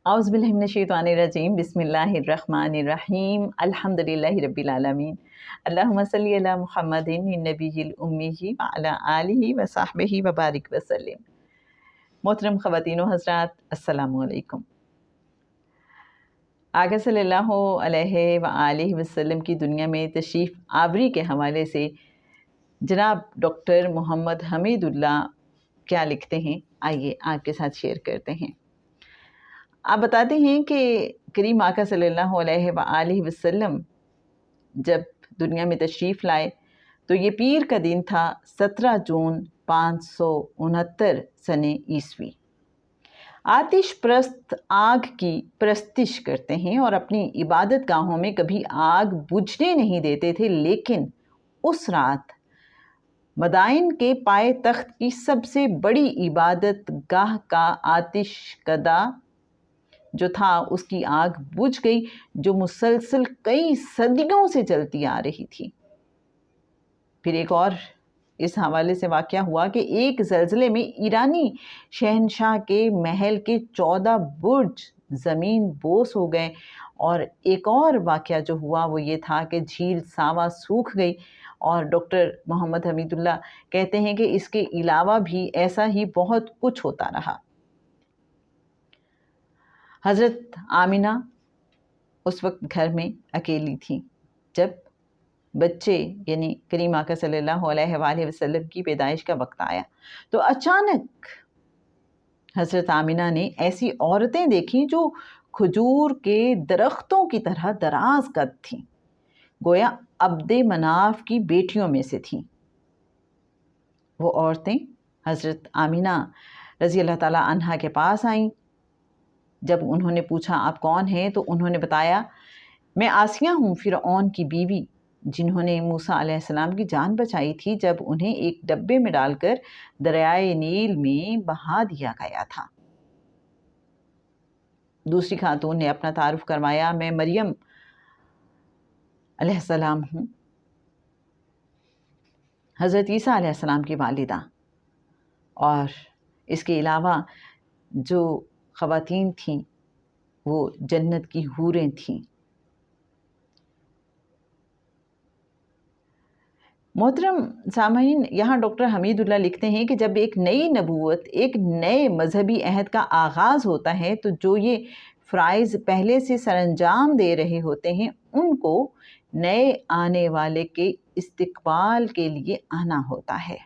اعوذ باللہ من الشیطان الرجیم، بسم اللہ الرحمن الرحیم، الحمدللہ رب العالمین، اللہم صلی علی محمد النبی الامی وعلی آلہ وصحبہ وبارک وسلم۔ محترم خواتین و حضرات، السلام علیکم۔ آقا صلی اللہ علیہ وآلہ وسلم کی دنیا میں تشریف آوری کے حوالے سے جناب ڈاکٹر محمد حمید اللہ کیا لکھتے ہیں، آئیے آپ کے ساتھ شیئر کرتے ہیں۔ آپ بتاتے ہیں کہ کریم آقا صلی اللہ علیہ وآلہ وسلم جب دنیا میں تشریف لائے تو یہ پیر کا دن تھا 17 جون 569 سن عیسوی۔ آتش پرست آگ کی پرستش کرتے ہیں اور اپنی عبادت گاہوں میں کبھی آگ بجھنے نہیں دیتے تھے، لیکن اس رات مدائن کے پائے تخت کی سب سے بڑی عبادت گاہ کا آتش کدہ جو تھا اس کی آگ بجھ گئی، جو مسلسل کئی صدیوں سے چلتی آ رہی تھی۔ پھر ایک اور اس حوالے سے واقعہ ہوا کہ ایک زلزلے میں ایرانی شہنشاہ کے محل کے 14 برج زمین بوس ہو گئے، اور ایک اور واقعہ جو ہوا وہ یہ تھا کہ جھیل ساوا سوکھ گئی، اور ڈاکٹر محمد حمید اللہ کہتے ہیں کہ اس کے علاوہ بھی ایسا ہی بہت کچھ ہوتا رہا۔ حضرت آمینہ اس وقت گھر میں اکیلی تھیں جب بچے یعنی کریم آقا صلی اللہ علیہ وآلہ وسلم کی پیدائش کا وقت آیا، تو اچانک حضرت آمینہ نے ایسی عورتیں دیکھیں جو کھجور کے درختوں کی طرح دراز قد تھیں، گویا عبد مناف کی بیٹیوں میں سے تھیں۔ وہ عورتیں حضرت آمینہ رضی اللہ تعالی عنہا کے پاس آئیں۔ جب انہوں نے پوچھا آپ کون ہیں تو انہوں نے بتایا میں آسیہ ہوں، فرعون کی بیوی، جنہوں نے موسیٰ علیہ السلام کی جان بچائی تھی جب انہیں ایک ڈبے میں ڈال کر دریائے نیل میں بہا دیا گیا تھا۔ دوسری خاتون نے اپنا تعارف کروایا میں مریم علیہ السلام ہوں، حضرت عیسیٰ علیہ السلام کی والدہ، اور اس کے علاوہ جو خواتین تھیں وہ جنت کی حوریں تھیں۔ محترم سامعین، یہاں ڈاکٹر حمید اللہ لکھتے ہیں کہ جب ایک نئی نبوت، ایک نئے مذہبی عہد کا آغاز ہوتا ہے تو جو یہ فرائض پہلے سے سر انجام دے رہے ہوتے ہیں ان کو نئے آنے والے کے استقبال کے لیے آنا ہوتا ہے۔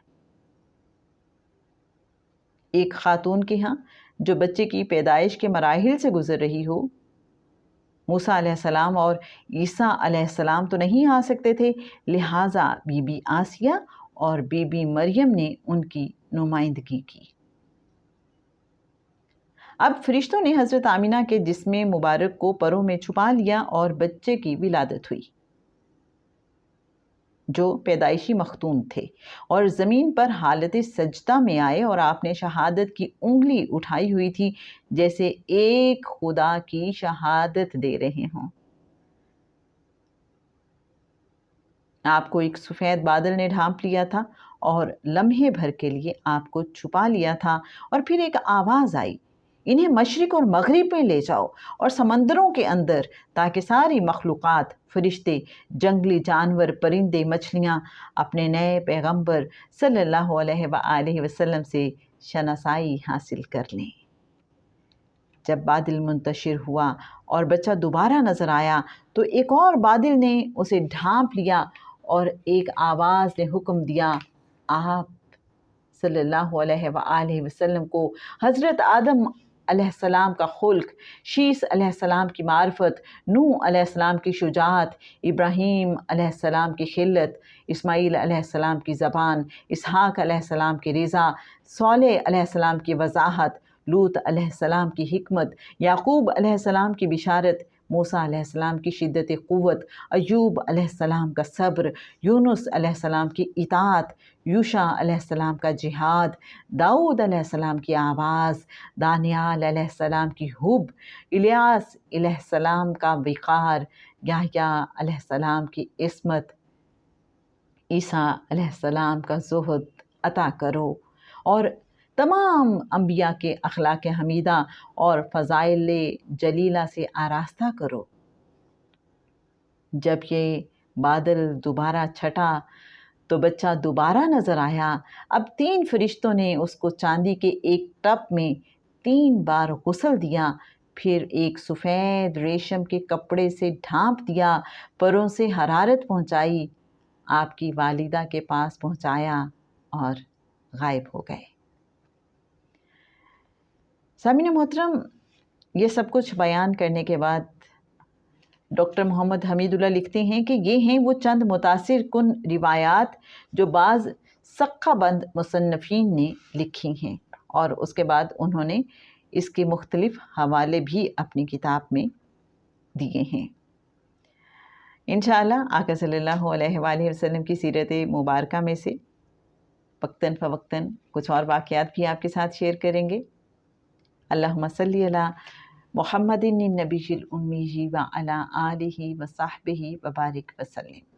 ایک خاتون کے ہاں جو بچے کی پیدائش کے مراحل سے گزر رہی ہو، موسیٰ علیہ السلام اور عیسیٰ علیہ السلام تو نہیں آ سکتے تھے، لہٰذا بی بی آسیہ اور بی بی مریم نے ان کی نمائندگی کی۔ اب فرشتوں نے حضرت آمینہ کے جسم مبارک کو پروں میں چھپا لیا اور بچے کی ولادت ہوئی، جو پیدائشی مختون تھے، اور زمین پر حالت سجدہ میں آئے، اور آپ نے شہادت کی انگلی اٹھائی ہوئی تھی جیسے ایک خدا کی شہادت دے رہے ہوں۔ آپ کو ایک سفید بادل نے ڈھانپ لیا تھا اور لمحے بھر کے لیے آپ کو چھپا لیا تھا، اور پھر ایک آواز آئی، انہیں مشرق اور مغرب میں لے جاؤ اور سمندروں کے اندر، تاکہ ساری مخلوقات، فرشتے، جنگلی جانور، پرندے، مچھلیاں اپنے نئے پیغمبر صلی اللہ علیہ وآلہ وسلم سے شناسائی حاصل کر لیں۔ جب بادل منتشر ہوا اور بچہ دوبارہ نظر آیا تو ایک اور بادل نے اسے ڈھانپ لیا، اور ایک آواز نے حکم دیا، آپ صلی اللہ علیہ وآلہ وسلم کو حضرت آدم علیہ السلام کا خلق، شیس علیہ السلام کی معرفت، نوح علیہ السلام کی شجاعت، ابراہیم علیہ السلام کی خلت، اسماعیل علیہ السلام کی زبان، اسحاق علیہ السلام کی رضا، صالح علیہ السلام کی وضاحت، لوط علیہ السلام کی حکمت، یعقوب علیہ السلام کی بشارت، موسیٰ علیہ السلام کی شدت قوت، ایوب علیہ السلام کا صبر، یونس علیہ السلام کی اطاعت، یوشع علیہ السلام کا جہاد، داؤد علیہ السلام کی آواز، دانیال علیہ السلام کی حب، الیاس علیہ السلام کا وقار، یحییٰ علیہ السلام کی عصمت، عیسیٰ علیہ السلام کا زہد عطا کرو، اور تمام انبیاء کے اخلاق حمیدہ اور فضائل جلیلہ سے آراستہ کرو۔ جب یہ بادل دوبارہ چھٹا تو بچہ دوبارہ نظر آیا۔ اب 3 فرشتوں نے اس کو چاندی کے ایک ٹب میں 3 بار غسل دیا، پھر ایک سفید ریشم کے کپڑے سے ڈھانپ دیا، پروں سے حرارت پہنچائی، آپ کی والدہ کے پاس پہنچایا اور غائب ہو گئے۔ سامعین محترم، یہ سب کچھ بیان کرنے کے بعد ڈاکٹر محمد حمید اللہ لکھتے ہیں کہ یہ ہیں وہ چند متاثر کن روایات جو بعض سقہ بند مصنفین نے لکھی ہیں، اور اس کے بعد انہوں نے اس کے مختلف حوالے بھی اپنی کتاب میں دیے ہیں۔ انشاءاللہ آقا صلی اللہ علیہ وآلہ وسلم کی سیرت مبارکہ میں سے وقتاً فوقتاً کچھ اور واقعات بھی آپ کے ساتھ شیئر کریں گے۔ اللہم صلی علی محمد النبی الامی وعلی آلہ وصحبہ وبارک وسلم۔